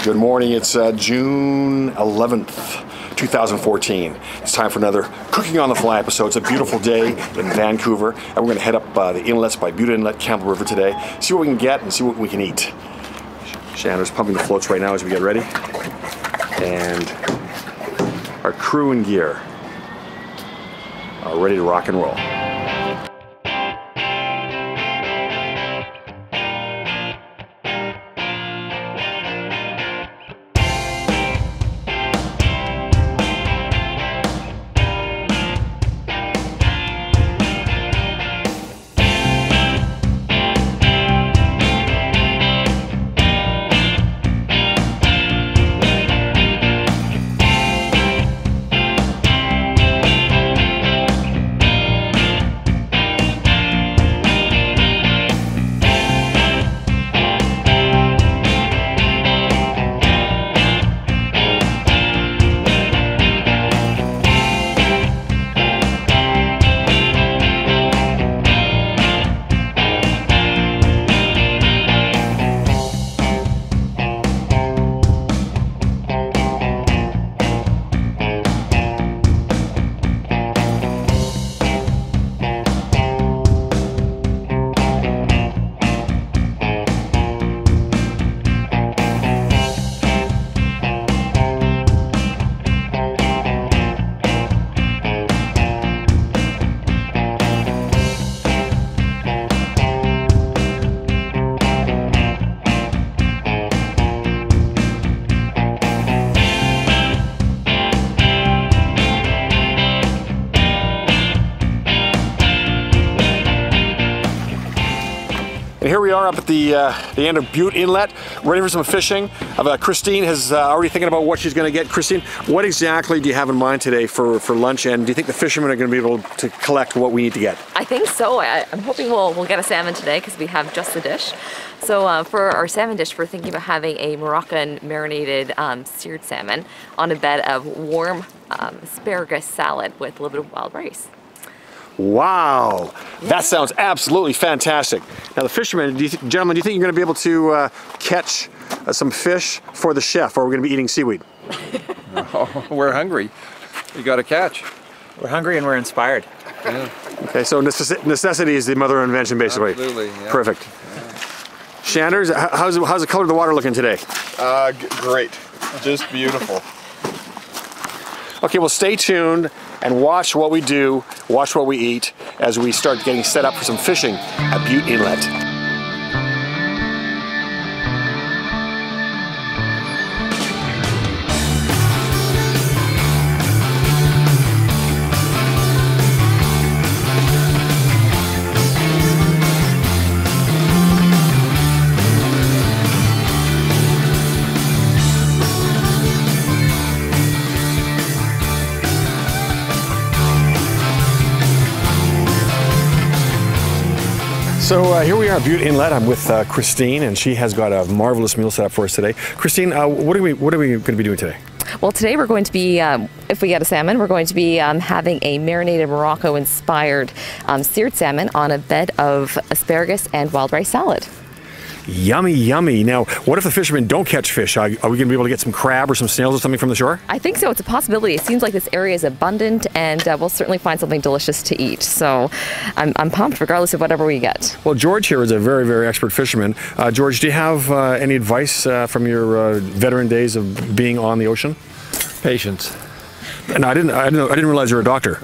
Good morning, it's June 11th, 2014. It's time for another Cooking on the Fly episode. It's a beautiful day in Vancouver, and we're going to head up the inlets by Bute Inlet, Campbell River today, see what we can get and see what we can eat. Sandor's pumping the floats right now as we get ready. And our crew and gear are ready to rock and roll. And here we are up at the end of Bute Inlet, ready for some fishing. Christine is already thinking about what she's going to get. Christine, what exactly do you have in mind today for lunch, and do you think the fishermen are going to be able to collect what we need to get? I think so. I'm hoping we'll get a salmon today because we have just the dish. So for our salmon dish, we're thinking about having a Moroccan marinated seared salmon on a bed of warm asparagus salad with a little bit of wild rice. Wow, that sounds absolutely fantastic. Now the fishermen, gentlemen, do you think you're going to be able to catch some fish for the chef, or are we going to be eating seaweed? Oh, we're hungry. You got to catch. We're hungry and we're inspired. Yeah. Okay, so necessity is the mother of invention, basically. Absolutely. Yeah. Perfect. Yeah. Sandor, how's the color of the water looking today? Great, just beautiful. Okay, well stay tuned and watch what we do, watch what we eat as we start getting set up for some fishing at Bute Inlet. So here we are at Bute Inlet. I'm with Christine, and she has got a marvelous meal set up for us today. Christine, what are we going to be doing today? Well, today we're going to be, if we get a salmon, we're going to be having a marinated Morocco-inspired seared salmon on a bed of asparagus and wild rice salad. Yummy, yummy. Now, what if the fishermen don't catch fish? Are we going to be able to get some crab or some snails or something from the shore? I think so. It's a possibility. It seems like this area is abundant, and we'll certainly find something delicious to eat. So I'm pumped regardless of whatever we get. Well, George here is a very, very expert fisherman. George, do you have any advice from your veteran days of being on the ocean? Patience. No, I didn't realize you were a doctor.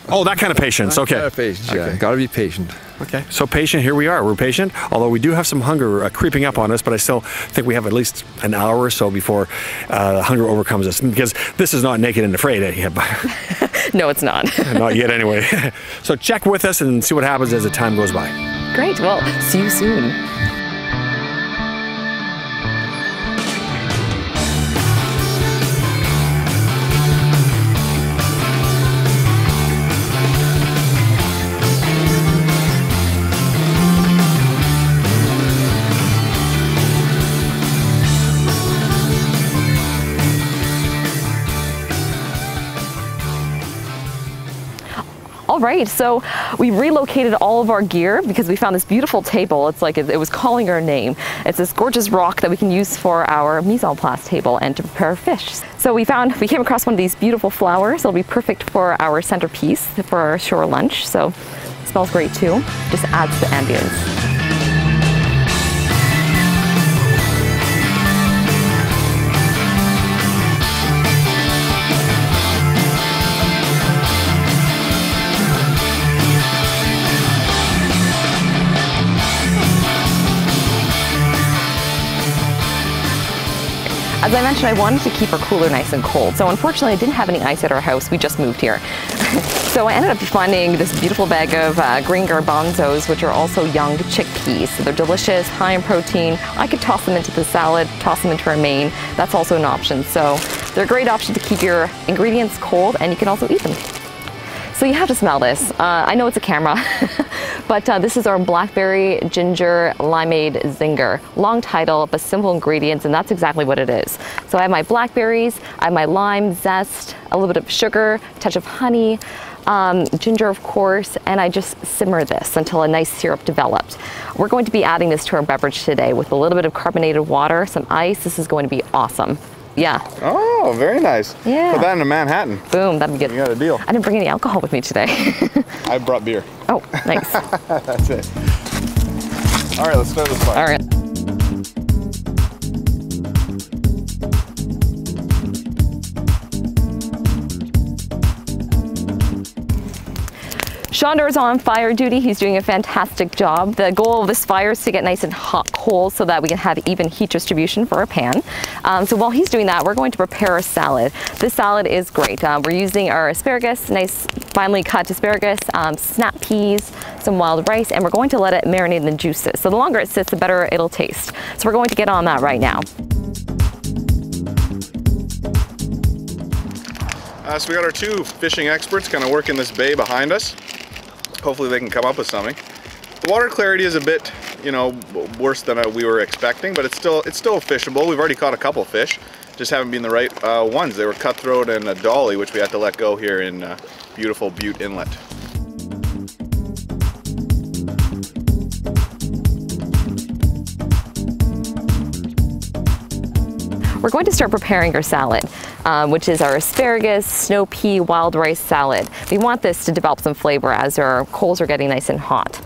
Oh, that kind of patience. Okay. Kind of patience, yeah. Okay. Got to be patient. Okay. So patient. Here we are. We're patient. Although we do have some hunger creeping up on us, but I still think we have at least an hour or so before hunger overcomes us. Because this is not Naked and Afraid. No, it's not. Not yet, anyway. So check with us and see what happens as the time goes by. Great. Well, see you soon. right, so we relocated all of our gear because we found this beautiful table. It's like it was calling our name. It's this gorgeous rock that we can use for our mise en place table and to prepare fish. So we came across one of these beautiful flowers. It'll be perfect for our centerpiece for our shore lunch. So it smells great too. Just adds to the ambience. As I mentioned, I wanted to keep our cooler nice and cold. So unfortunately, I didn't have any ice at our house. We just moved here. So I ended up finding this beautiful bag of green garbanzos, which are also young chickpeas. So they're delicious, high in protein. I could toss them into the salad, toss them into our main. That's also an option. So they're a great option to keep your ingredients cold, and you can also eat them. So you have to smell this. I know it's a camera, but this is our blackberry ginger limeade zinger. Long title, but simple ingredients, and that's exactly what it is. So I have my blackberries, I have my lime zest, a little bit of sugar, a touch of honey, ginger of course, and I just simmer this until a nice syrup developed. We're going to be adding this to our beverage today with a little bit of carbonated water, some ice. This is going to be awesome. Yeah. Oh, very nice. Yeah. Put that in a Manhattan. Boom, that'd be good. You got a deal. I didn't bring any alcohol with me today. I brought beer. Oh, nice. That's it. All right, let's start this fire. All right. Sandor's on fire duty. He's doing a fantastic job. The goal of this fire is to get nice and hot coals so that we can have even heat distribution for our pan. So while he's doing that, we're going to prepare a salad. This salad is great. We're using our asparagus, nice finely cut asparagus, snap peas, some wild rice, and we're going to let it marinate in the juices. So the longer it sits, the better it'll taste. So we're going to get on that right now. So we got our two fishing experts kind of working this bay behind us. Hopefully they can come up with something. The water clarity is a bit, you know, worse than we were expecting, but it's still fishable. We've already caught a couple fish, just haven't been the right ones. They were cutthroat and a dolly, which we had to let go here in beautiful Bute Inlet. We're going to start preparing our salad, which is our asparagus, snow pea, wild rice salad. We want this to develop some flavor as our coals are getting nice and hot.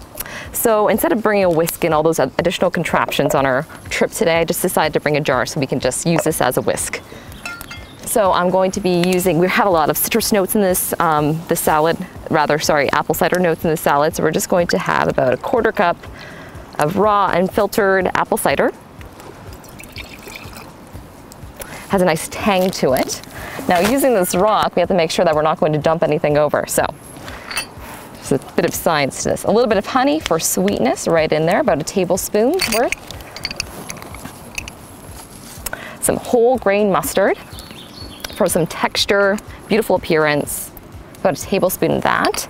So instead of bringing a whisk and all those additional contraptions on our trip today, I just decided to bring a jar so we can just use this as a whisk. So I'm going to be using, we have a lot of citrus notes in this, apple cider notes in this salad. So we're just going to have about a 1/4 cup of raw unfiltered apple cider. Has a nice tang to it. Now using this rock, we have to make sure that we're not going to dump anything over. So there's a bit of science to this. A little bit of honey for sweetness right in there, about a tablespoon's worth. Some whole grain mustard for some texture, beautiful appearance. About a tablespoon of that.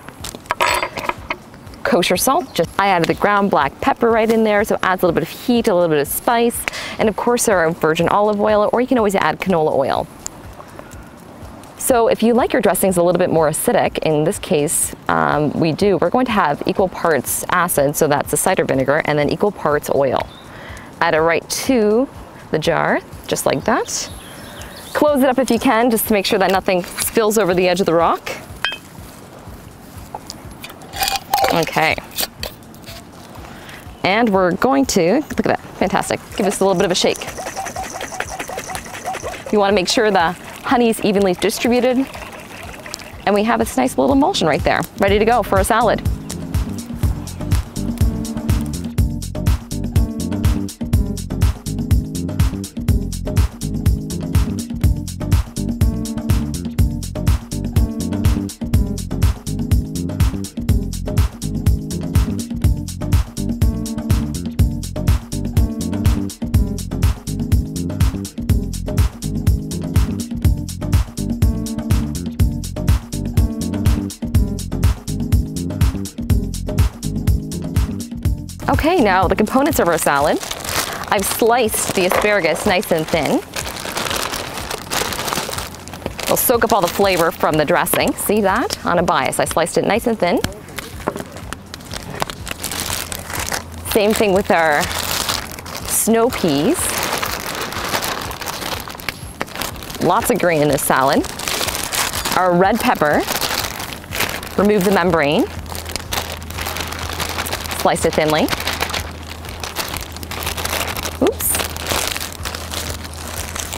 Kosher salt, I added the ground black pepper right in there, so it adds a little bit of heat, a little bit of spice, and of course our virgin olive oil, or you can always add canola oil. So if you like your dressings a little bit more acidic, in this case we're going to have equal parts acid, so that's the cider vinegar, and then equal parts oil. Add it right to the jar, just like that. Close it up if you can, just to make sure that nothing spills over the edge of the rock. Okay, and we're going to, look at that, fantastic, give this a little bit of a shake. You want to make sure the honey is evenly distributed, and we have this nice little emulsion right there, ready to go for a salad. Okay, now the components of our salad. I've sliced the asparagus nice and thin. It'll soak up all the flavor from the dressing. See that? On a bias. I sliced it nice and thin. Same thing with our snow peas. Lots of green in this salad. Our red pepper. Remove the membrane. Slice it thinly. Oops.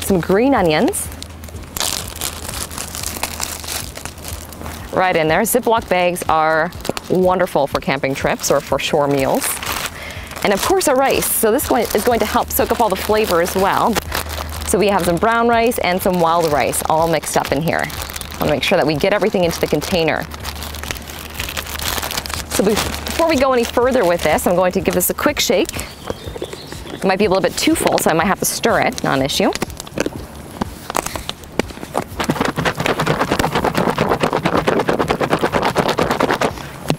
Some green onions. Right in there. Ziploc bags are wonderful for camping trips or for shore meals. And of course our rice. So this one is going to help soak up all the flavor as well. So we have some brown rice and some wild rice all mixed up in here. I want to make sure that we get everything into the container. So before we go any further with this, I'm going to give this a quick shake. It might be a little bit too full, so I might have to stir it, not an issue.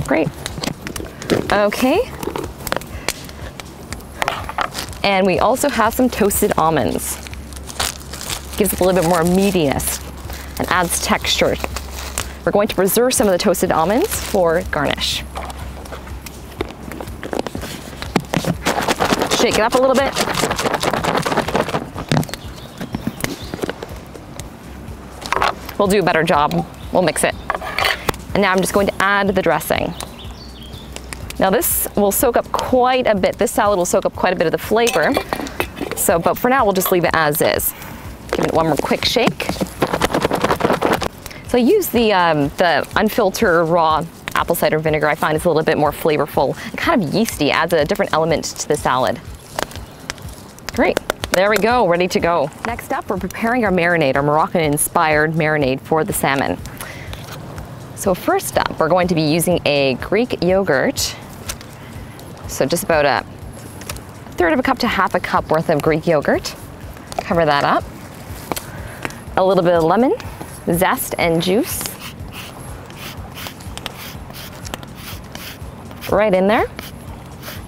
Great. Okay. And we also have some toasted almonds. Gives it a little bit more meatiness and adds texture. We're going to preserve some of the toasted almonds for garnish. Shake it up a little bit. We'll do a better job. We'll mix it. And now I'm just going to add the dressing. Now this will soak up quite a bit. This salad will soak up quite a bit of the flavor. So, but for now we'll just leave it as is. Give it one more quick shake. So I use the unfiltered raw apple cider vinegar. I find it's a little bit more flavorful and kind of yeasty, adds a different element to the salad. Great, there we go, ready to go. Next up, we're preparing our marinade, our Moroccan-inspired marinade for the salmon. So first up, we're going to be using a Greek yogurt. So just about a third of a cup to half a cup worth of Greek yogurt. Cover that up. A little bit of lemon, zest and juice. Right in there.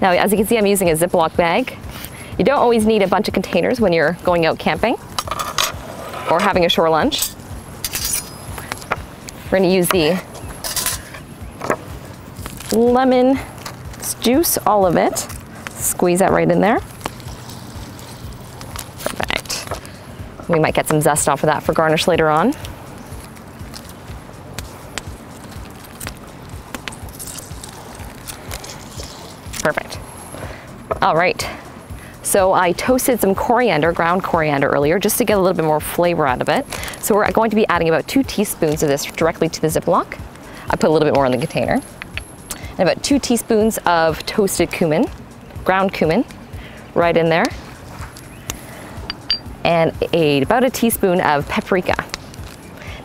Now, as you can see, I'm using a Ziploc bag. You don't always need a bunch of containers when you're going out camping or having a shore lunch. We're going to use the lemon juice, all of it. Squeeze that right in there. Perfect. We might get some zest off of that for garnish later on. Perfect. All right. So I toasted some coriander, ground coriander earlier, just to get a little bit more flavor out of it. So we're going to be adding about 2 teaspoons of this directly to the Ziploc. I put a little bit more in the container. And about 2 teaspoons of toasted cumin, ground cumin, right in there. And about a teaspoon of paprika.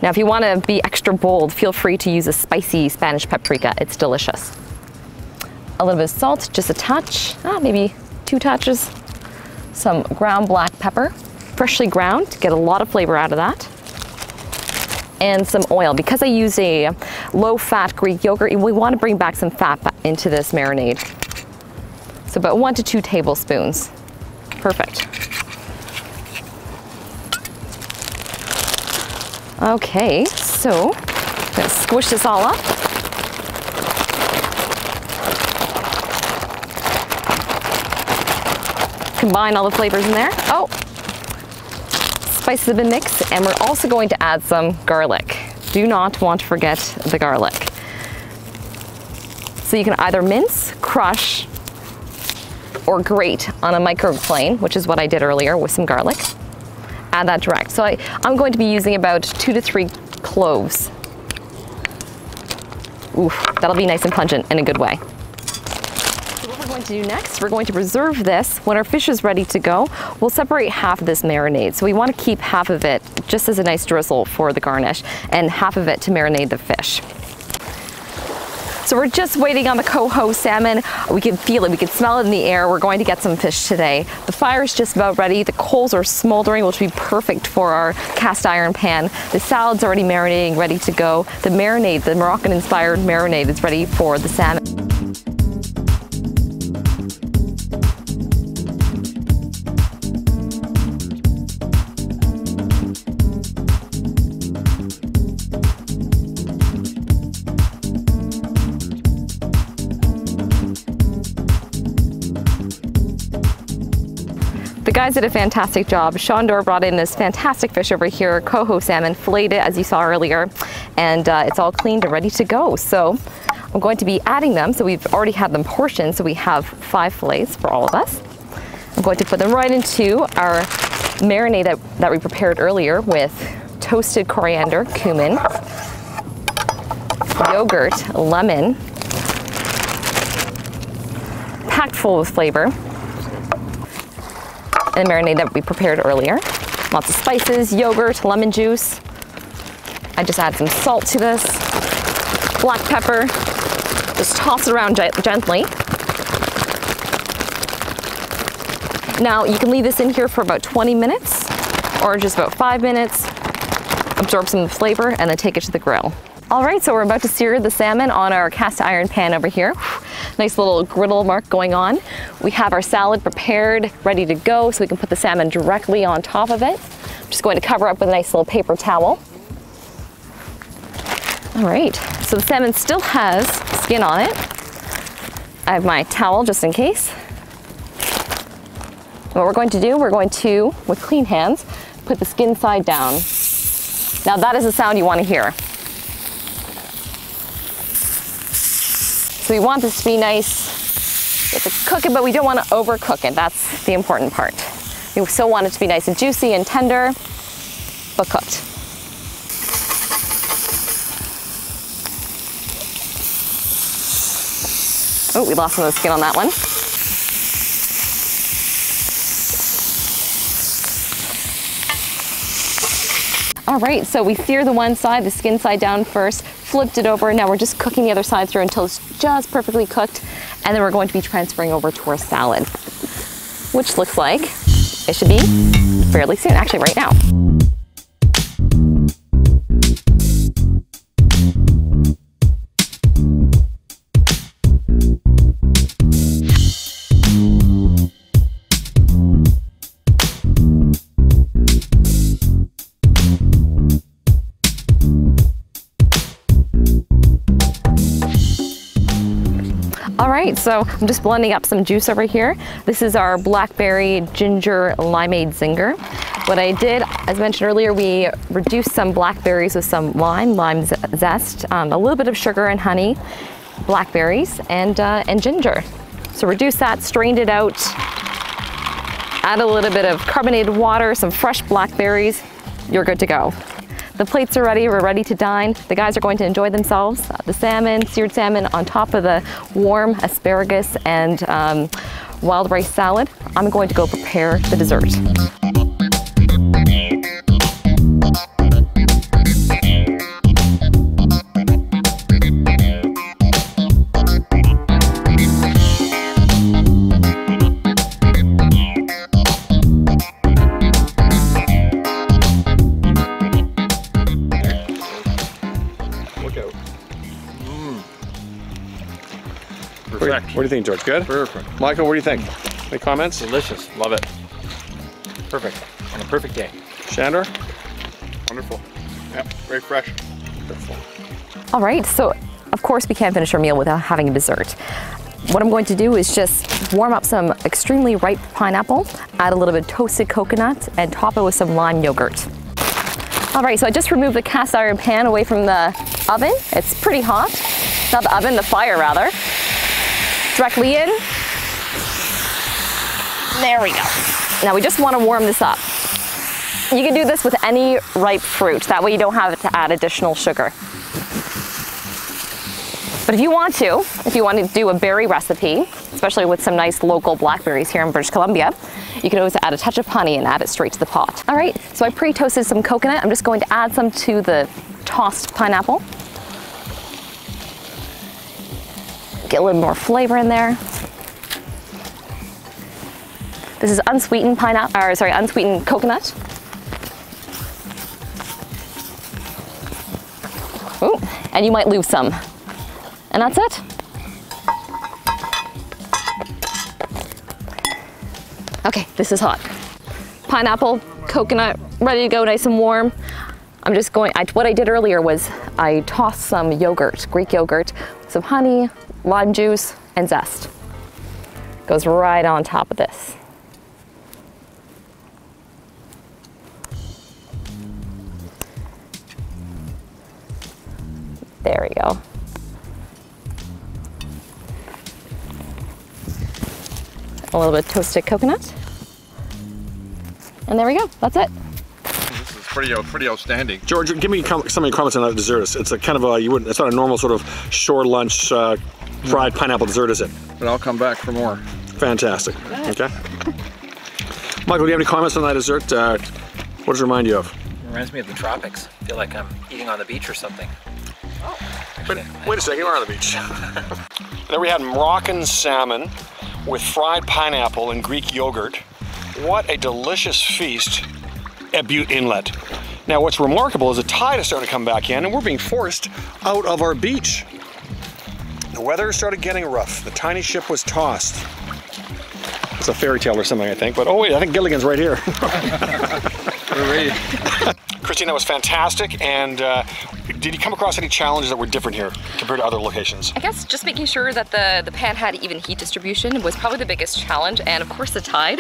Now, if you want to be extra bold, feel free to use a spicy Spanish paprika. It's delicious. A little bit of salt, just a touch, maybe 2 touches. Some ground black pepper, freshly ground, to get a lot of flavor out of that. And some oil. Because I use a low-fat Greek yogurt, we want to bring back some fat into this marinade. So about 1 to 2 tablespoons. Perfect. Okay, so I'm going to squish this all up. Combine all the flavors in there. Oh, spices have been mixed, and we're also going to add some garlic. Do not want to forget the garlic. So you can either mince, crush, or grate on a microplane, which is what I did earlier with some garlic. Add that direct. So I'm going to be using about 2 to 3 cloves. Oof, that'll be nice and pungent in a good way. Going to do next, we're going to preserve this. When our fish is ready to go, we'll separate half of this marinade. So we want to keep half of it just as a nice drizzle for the garnish and half of it to marinate the fish. So we're just waiting on the coho salmon. We can feel it, we can smell it in the air. We're going to get some fish today. The fire is just about ready. The coals are smoldering, which will be perfect for our cast iron pan. The salad's already marinating, ready to go. The marinade, the Moroccan inspired marinade, is ready for the salmon. guys did a fantastic job. Sandor brought in this fantastic fish over here, coho salmon, filleted it as you saw earlier, and it's all cleaned and ready to go. So I'm going to be adding them. So we've already had them portioned, so we have 5 fillets for all of us. I'm going to put them right into our marinade that we prepared earlier with toasted coriander, cumin, yogurt, lemon, packed full with flavor, and the marinade that we prepared earlier. Lots of spices, yogurt, lemon juice. I just add some salt to this, black pepper. Just toss it around gently. Now you can leave this in here for about 20 minutes or just about 5 minutes, absorb some of the flavor, and then take it to the grill. All right, so we're about to sear the salmon on our cast iron pan over here. Nice little griddle mark going on. We have our salad prepared, ready to go, so we can put the salmon directly on top of it. I'm just going to cover up with a nice little paper towel. All right, so the salmon still has skin on it. I have my towel just in case. What we're going to do, we're going to, with clean hands, put the skin side down. Now that is the sound you want to hear. So we want this to be nice. We have to cook it, but we don't want to overcook it. That's the important part. We still want it to be nice and juicy and tender, but cooked. Oh, we lost some of the skin on that one. All right, so we sear the one side, the skin side down first, flipped it over. Now we're just cooking the other side through until it's just perfectly cooked. And then we're going to be transferring over to our salad, which looks like it should be fairly soon, actually right now. All right, so I'm just blending up some juice over here. This is our blackberry ginger limeade zinger. What I did, as mentioned earlier, we reduced some blackberries with some lime zest, a little bit of sugar and honey, blackberries, and ginger. So reduce that, strained it out, add a little bit of carbonated water, some fresh blackberries, you're good to go. The plates are ready, we're ready to dine. The guys are going to enjoy themselves. The salmon, seared salmon on top of the warm asparagus and wild rice salad. I'm going to go prepare the dessert. What do you think, George? Good? Perfect. Michael, what do you think? Any comments? Delicious, love it. Perfect, on a perfect day. Sandor? Wonderful. Yep, very fresh. All right, so of course we can't finish our meal without having a dessert. What I'm going to do is just warm up some extremely ripe pineapple, add a little bit of toasted coconut, and top it with some lime yogurt. All right, so I just removed the cast iron pan away from the oven. It's pretty hot. Not the oven, the fire rather. Directly in. There we go. Now we just want to warm this up. You can do this with any ripe fruit. That way you don't have to add additional sugar. But if you want to do a berry recipe, especially with some nice local blackberries here in British Columbia, you can always add a touch of honey and add it straight to the pot. All right, so I pre-toasted some coconut. I'm just going to add some to the tossed pineapple. Get a little more flavor in there. This is unsweetened unsweetened coconut. Ooh, and you might lose some. And that's it. Okay, this is hot. Pineapple, coconut, ready to go, nice and warm. I'm just going, what I did earlier was I tossed some yogurt, Greek yogurt, some honey, lime juice, and zest. Goes right on top of this. There we go. A little bit of toasted coconut. And there we go, that's it. This is pretty outstanding. George, give me some of your comments on that dessert. It's a kind of a, it's not a normal sort of shore lunch fried pineapple dessert, is it? But I'll come back for more. Fantastic. Okay. Michael, do you have any comments on that dessert? What does it remind you of? It reminds me of the tropics. I feel like I'm eating on the beach or something. But wait a second, we're on the beach. There we had Moroccan salmon with fried pineapple and Greek yogurt. What a delicious feast at Bute Inlet. Now what's remarkable is the tide is starting to come back in and we're being forced out of our beach. The weather started getting rough. The tiny ship was tossed. It's a fairy tale or something, I think, but oh wait, I think Gilligan's right here. We're ready. Christine, that was fantastic, and did you come across any challenges that were different here compared to other locations? I guess just making sure that the pan had even heat distribution was probably the biggest challenge, and of course the tide.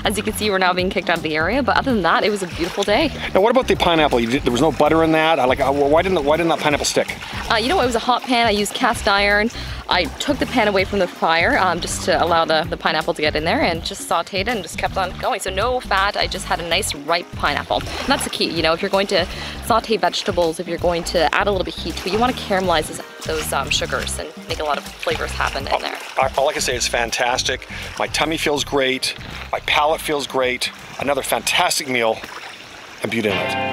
As you can see, we're now being kicked out of the area, but other than that, it was a beautiful day. Now what about the pineapple? There was no butter in that? Why didn't that pineapple stick? You know, it was a hot pan. I used cast iron. I took the pan away from the fire just to allow the pineapple to get in there, and just sauteed it and just kept on going. So no fat, I just had a nice ripe pineapple. And that's the key, you know, if you're going to saute vegetables, if you're going to add a little bit of heat to it, you want to caramelize those sugars and make a lot of flavors happen in there. All I can say is fantastic. My tummy feels great. My palate feels great. Another fantastic meal at Bute Inlet.